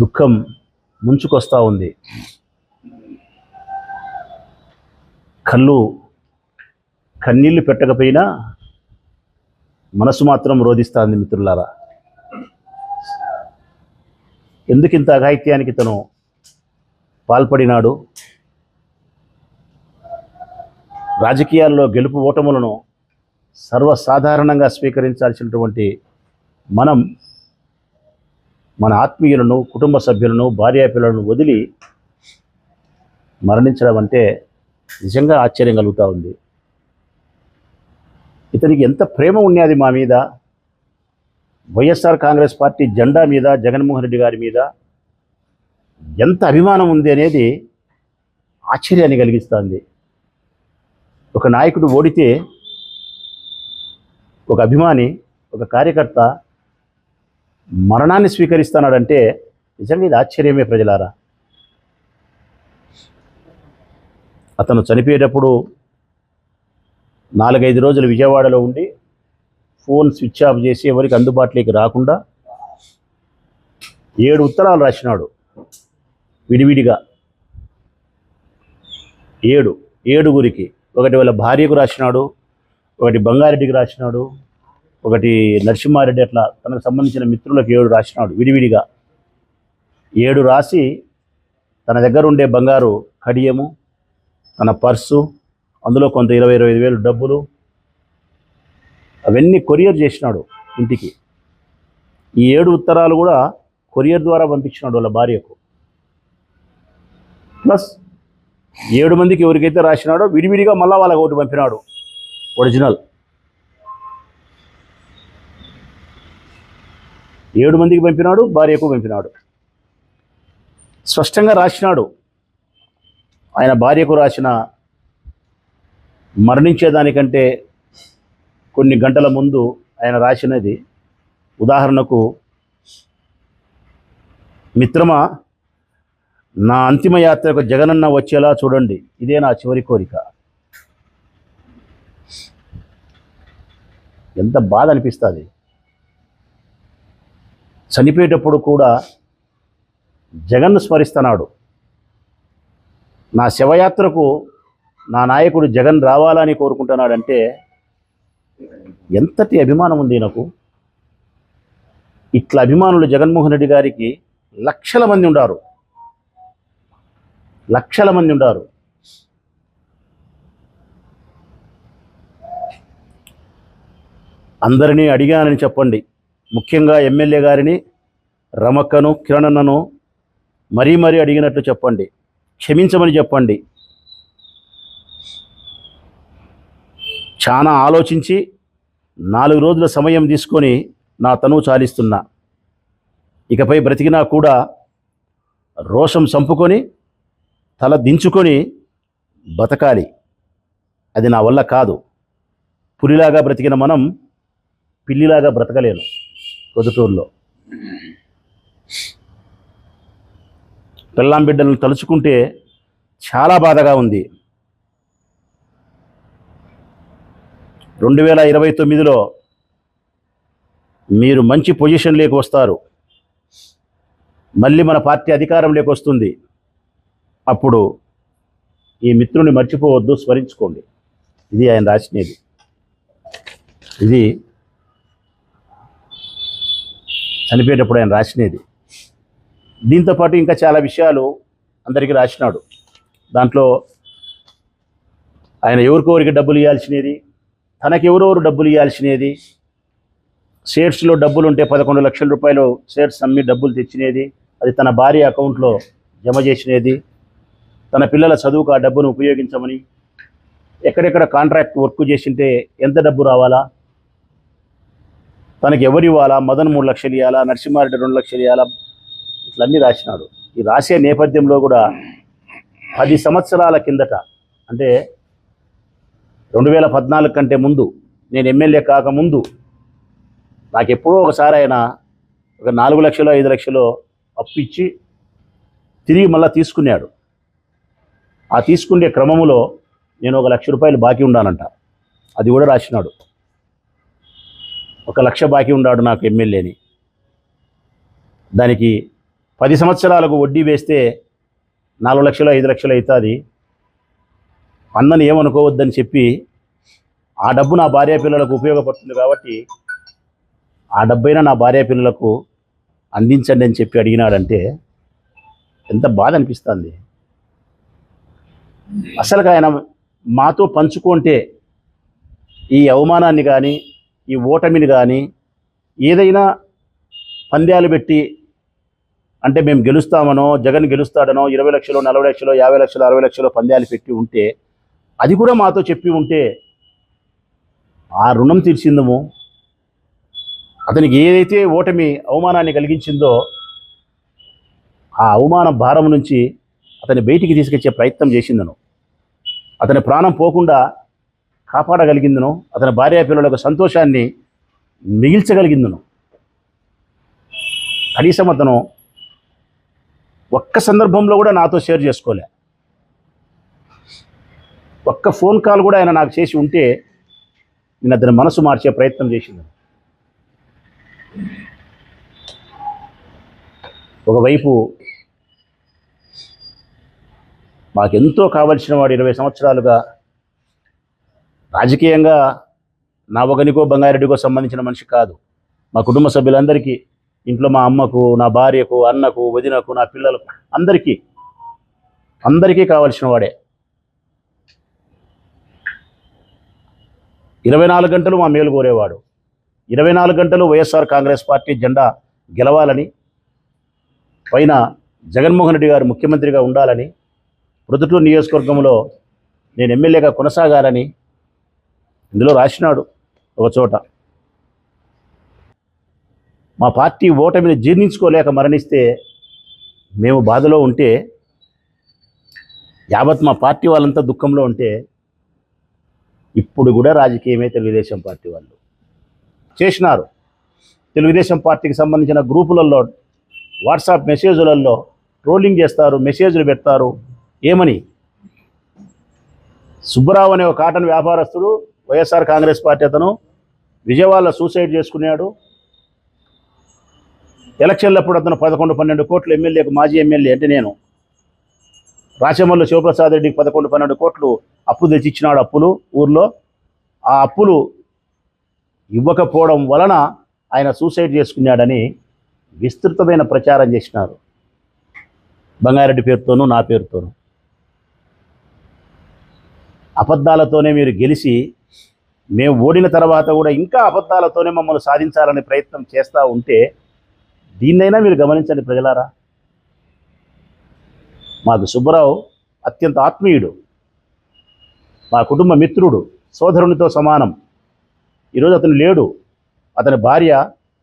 దుఃఖం ముంచుకొస్తూ ఉంది. కన్నీళ్లు పెట్టకపోయినా మనసు మాత్రం రోధిస్తుంది. మిత్రులారా, ఎందుకింత అఘాయిత్యానికి తను పాల్పడినాడు? రాజకీయాల్లో గెలుపు ఓటములను సర్వసాధారణంగా స్వీకరించాల్సినటువంటి మనం మన ఆత్మీయులను, కుటుంబ సభ్యులను, భార్యాపిల్లలను వదిలి మరణించడం అంటే నిజంగా ఆశ్చర్యం కలుగుతూ ఉంది. ఇతనికి ఎంత ప్రేమ ఉన్నది మా మీద, వైఎస్ఆర్ కాంగ్రెస్ పార్టీ జెండా మీద, జగన్మోహన్ రెడ్డి గారి మీద ఎంత అభిమానం ఉంది అనేది ఆశ్చర్యాన్ని కలిగిస్తుంది. ఒక నాయకుడు ఓడితే ఒక అభిమాని, ఒక కార్యకర్త మరణాన్ని స్వీకరిస్తున్నాడంటే నిజంగా ఇది ఆశ్చర్యమే ప్రజలారా. అతను చనిపోయేటప్పుడు 4-5 రోజులు విజయవాడలో ఉండి ఫోన్ స్విచ్ ఆఫ్ చేసి ఎవరికి అందుబాటులోకి రాకుండా 7 ఉత్తరాలు రాసినాడు విడివిడిగా. 7 ఒకటి వాళ్ళ భార్యకు రాసినాడు, ఒకటి బంగారెడ్డికి రాసినాడు, ఒకటి నరసింహారెడ్డి, అట్లా తనకు సంబంధించిన మిత్రులకు 7 రాసినాడు విడివిడిగా. 7 రాసి తన దగ్గర ఉండే బంగారు కడియము, తన పర్సు, అందులో కొంత 20-25 వేలు డబ్బులు, అవన్నీ కొరియర్ చేసినాడు ఇంటికి. ఈ 7 ఉత్తరాలు కూడా కొరియర్ ద్వారా పంపించినాడు వాళ్ళ భార్యకు. ప్లస్ 7 మందికి ఎవరికైతే రాసినాడో విడివిడిగా మళ్ళా వాళ్ళకి ఒకటి పంపినాడు ఒరిజినల్. 7 మందికి పంపినాడు, భార్యకు పంపినాడు. స్పష్టంగా రాసినాడు. ఆయన భార్యకు రాసిన మరణించేదానికంటే కొన్ని గంటల ముందు ఆయన రాసినది, ఉదాహరణకు, మిత్రమా, నా అంతిమ యాత్రకు జగనన్న వచ్చేలా చూడండి, ఇదే నా చివరి కోరిక. ఎంత బాధ అనిపిస్తుంది. చనిపోయేటప్పుడు కూడా జగన్ను స్మరిస్తున్నాడు. నా శవయాత్రకు నా నాయకుడు జగన్ రావాలని కోరుకుంటున్నాడంటే ఎంతటి అభిమానం ఉంది నాకు. ఇట్లా అభిమానులు జగన్మోహన్ రెడ్డి గారికి లక్షల మంది ఉండారు. అందరినీ అడిగానని చెప్పండి. ముఖ్యంగా ఎమ్మెల్యే గారిని, రమక్కను, కిరణన్నను మరీ అడిగినట్లు చెప్పండి. క్షమించమని చెప్పండి. చాలా ఆలోచించి 4 రోజుల సమయం తీసుకొని నా తనువు చాలిస్తున్నా. ఇకపై బ్రతికినా కూడా రోషం చంపుకొని తల దించుకొని బతకాలి. అది నా వల్ల కాదు. పులిలాగా బ్రతికిన మనం పిల్లిలాగా బ్రతకలేను. పొద్దుటూరులో పెళ్ళాం బిడ్డలను తలుచుకుంటే చాలా బాధగా ఉంది. 2029లో మీరు మంచి పొజిషన్లోకి వస్తారు. మళ్ళీ మన పార్టీ అధికారంలోకి వస్తుంది. అప్పుడు ఈ మిత్రుని మర్చిపోవద్దు, స్మరించుకోండి. ఇది ఆయన రాసినది. ఇది చనిపోయేటప్పుడు ఆయన రాసినది. దీంతోపాటు ఇంకా చాలా విషయాలు అందరికీ రాసినాడు. దాంట్లో ఆయన ఎవరికొవరికి డబ్బులు ఇవ్వాల్సినది, తనకెవరెవరు డబ్బులు ఇవ్వాల్సినది, షేర్స్లో డబ్బులు ఉంటే 11 లక్షల రూపాయలు షేర్స్ అమ్మి డబ్బులు తెచ్చినది, అది తన భార్య అకౌంట్లో జమ చేసినది, తన పిల్లల చదువుకు ఆ డబ్బును ఉపయోగించమని, ఎక్కడెక్కడ కాంట్రాక్ట్ వర్క్ చేసింటే ఎంత డబ్బు రావాలా, తనకి ఎవరు ఇవ్వాలా, మదన్ 3 లక్షలు ఇవ్వాలా, నరసింహారెడ్డి 2 లక్షలు ఇవ్వాలా, ఇట్లన్నీ రాసినాడు. ఈ రాసే నేపథ్యంలో కూడా 10 సంవత్సరాల కిందట, అంటే 2014 కంటే ముందు, నేను ఎమ్మెల్యే కాకముందు, నాకు ఎప్పుడో ఒకసారి ఆయన ఒక 4 లక్షలు 5 లక్షలు అప్పు ఇచ్చి తిరిగి మళ్ళీ తీసుకున్నాడు. ఆ తీసుకునే క్రమంలో నేను 1 లక్ష రూపాయలు బాకీ ఉన్నానంట. అది కూడా రాసినాడు. 1 లక్ష బాకీ ఉన్నాడు నాకు ఎమ్మెల్యేని. దానికి 10 సంవత్సరాలకు వడ్డీ వేస్తే 4 లక్షలు 5 లక్షలు అవుతుంది, అన్నని ఏమనుకోవద్దని చెప్పి ఆ డబ్బు నా భార్య పిల్లలకు ఉపయోగపడుతుంది కాబట్టి ఆ డబ్బైనా నా భార్య పిల్లలకు అందించండి అని చెప్పి అడిగినాడంటే ఎంత బాధ అనిపిస్తుంది. అసలు ఆయన మాతో పంచుకుంటే ఈ అవమానాన్ని కానీ ఈ ఓటమిని కానీ ఏదైనా పంద్యాలు పెట్టి అంటే మేము గెలుస్తామనో జగన్ గెలుస్తాడనో 20 లక్షలు 40 లక్షలు 50 లక్షలు 60 లక్షలు పంద్యాలు పెట్టి ఉంటే అది కూడా మాతో చెప్పి ఉంటే ఆ రుణం తీర్చిందము. అతనికి ఏదైతే ఓటమి అవమానాన్ని కలిగించిందో ఆ అవమాన భారం నుంచి అతని బయటికి తీసుకొచ్చే ప్రయత్నం చేసిందను, అతని ప్రాణం పోకుండా కాపాడగలిగిందను, అతని భార్య పిల్లలకు సంతోషాన్ని మిగిల్చగలిగిందను. కనీసం అతను ఒక్క సందర్భంలో కూడా నాతో షేర్ చేసుకోలే. ఒక్క ఫోన్ కాల్ కూడా ఆయన నాకు చేసి ఉంటే నేను అతని మనసు మార్చే ప్రయత్నం చేసింది. ఒకవైపు మాకెంతో కావలసిన వాడు 20 సంవత్సరాలుగా రాజకీయంగా నా ఒకనికో బంగారెడ్డికో సంబంధించిన మనిషి కాదు. మా కుటుంబ సభ్యులందరికీ, ఇంట్లో మా అమ్మకు, నా భార్యకు, అన్నకు, వదినకు, నా పిల్లలకు అందరికీ కావలసిన వాడే. 24 గంటలు మా మేలు కోరేవాడు. 24 గంటలు వైఎస్ఆర్ కాంగ్రెస్ పార్టీ జెండా గెలవాలని, పైన జగన్మోహన్ రెడ్డి గారు ముఖ్యమంత్రిగా ఉండాలని, ప్రొద్దుటూరు నియోజకవర్గంలో నేను ఎమ్మెల్యేగా కొనసాగాలని ఇందులో రాసినాడు ఒక చోట. మా పార్టీ ఓటమిని జీర్ణించుకోలేక మరణిస్తే మేము బాధలో ఉంటే, యావత్ మా పార్టీ వాళ్ళంతా దుఃఖంలో ఉంటే, ఇప్పుడు కూడా రాజకీయమే తెలుగుదేశం పార్టీ వాళ్ళు చేసినారు. తెలుగుదేశం పార్టీకి సంబంధించిన గ్రూపులలో, వాట్సాప్ మెసేజ్లలో ట్రోలింగ్ చేస్తారు, మెసేజ్లు పెడతారు. ఏమని? సుబ్బరావు అనే ఒక కాటన్ వ్యాపారస్తుడు వైఎస్ఆర్ కాంగ్రెస్ పార్టీ అతను విజయవాడలో సూసైడ్ చేసుకున్నాడు. ఎలక్షన్లప్పుడు అతను 11-12 కోట్లు ఎమ్మెల్యేకు, మాజీ ఎమ్మెల్యే అంటే నేను, రాచమల్లు శివప్రసాద్ రెడ్డికి 11-12 కోట్లు అప్పు తెచ్చిచ్చినాడు. అప్పులు ఊర్లో ఆ అప్పులు ఇవ్వకపోవడం వలన ఆయన సూసైడ్ చేసుకున్నాడని విస్తృతమైన ప్రచారం చేసినారు, బంగారెడ్డి పేరుతోనూ నా పేరుతోనూ. అబద్ధాలతోనే మీరు గెలిచి మేము ఓడిన తర్వాత కూడా ఇంకా అబద్ధాలతోనే మమ్మల్ని సాధించాలనే ప్రయత్నం చేస్తూ ఉంటే దీన్నైనా మీరు గమనించండి ప్రజలారా. మాకు సుబ్బరావు అత్యంత ఆత్మీయుడు, మా కుటుంబ మిత్రుడు, సోదరునితో సమానం. ఈరోజు అతను లేడు. అతని భార్య,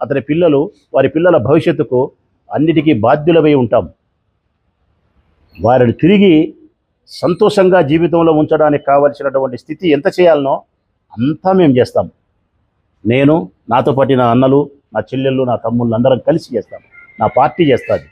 అతని పిల్లలు, వారి పిల్లల భవిష్యత్తుకు అన్నిటికీ బాధ్యులమై ఉంటాం. వారిని తిరిగి సంతోషంగా జీవితంలో ఉంచడానికి కావలసినటువంటి స్థితి ఎంత చేయాలనో అంతా మేము చేస్తాం. నేను, నాతో పాటు నా అన్నలు, నా చెల్లెళ్ళు, నా తమ్ముళ్ళు అందరం కలిసి చేస్తాం. నా పార్టీ చేస్తుంది.